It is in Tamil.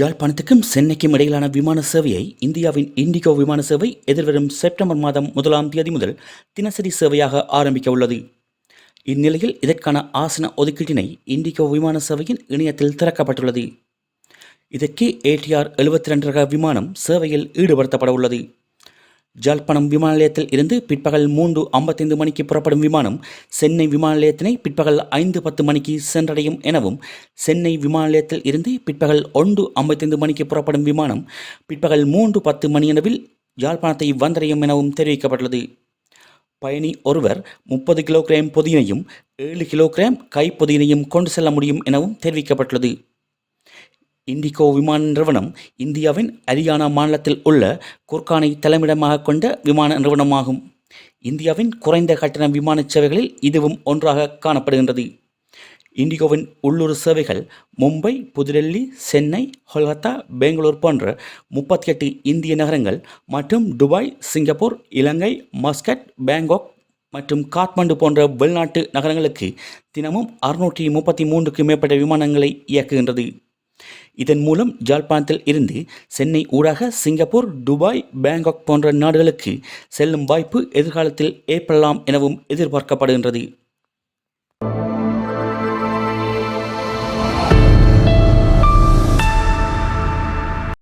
ஜாழ்ப்பாணத்துக்கும் சென்னைக்கும் இடையிலான விமான சேவையை இந்தியாவின் இண்டிகோ விமான சேவை எதிர்வரும் செப்டம்பர் மாதம் 1 முதல் தினசரி சேவையாக ஆரம்பிக்க உள்ளது. இந்நிலையில் இதற்கான ஆசன ஒதுக்கீட்டினை இண்டிகோ விமான சேவையின் இணையத்தில் திறக்கப்பட்டுள்ளது. இதற்கு ஏடிஆர் 72 ரக விமானம் சேவையில் ஈடுபடுத்தப்பட உள்ளது. ஜாழ்ப்பாணம் விமான நிலையத்தில் இருந்து பிற்பகல் 3:55 மணிக்கு புறப்படும் விமானம் சென்னை விமான நிலையத்தினை பிற்பகல் 5:10 மணிக்கு சென்றடையும் எனவும், சென்னை விமான நிலையத்தில் இருந்து பிற்பகல் 1:55 மணிக்கு புறப்படும் விமானம் பிற்பகல் 3:10 மணியளவில் யாழ்ப்பாணத்தை வந்தடையும் எனவும் தெரிவிக்கப்பட்டுள்ளது. பயணி ஒருவர் 30 கிலோகிராம் பொதியினையும் 7 கிலோகிராம் கைப்பொதியினையும் கொண்டு செல்ல முடியும் எனவும் தெரிவிக்கப்பட்டுள்ளது. இண்டிகோ விமான நிறுவனம் இந்தியாவின் ஹரியானா மாநிலத்தில் உள்ள குர்கானை தலைமையிடமாக கொண்ட விமான நிறுவனமாகும். இந்தியாவின் குறைந்த கட்டண விமான சேவைகளில் இதுவும் ஒன்றாக காணப்படுகின்றது. இண்டிகோவின் உள்ளூர் சேவைகள் மும்பை, புதுடெல்லி, சென்னை, கொல்கத்தா, பெங்களூர் போன்ற 38 இந்திய நகரங்கள் மற்றும் துபாய், சிங்கப்பூர், இலங்கை, மஸ்கட், பேங்காக் மற்றும் காத்மண்டு போன்ற வெளிநாட்டு நகரங்களுக்கு தினமும் 633க்கும் மேற்பட்ட விமானங்களை இயக்குகின்றது. இதன் மூலம் ஜாழ்ப்பாணத்தில் இருந்து சென்னை ஊடாக சிங்கப்பூர், துபாய், பேங்காக் போன்ற நாடுகளுக்கு செல்லும் வாய்ப்பு எதிர்காலத்தில் ஏற்படலாம் எனவும் எதிர்பார்க்கப்படுகின்றது.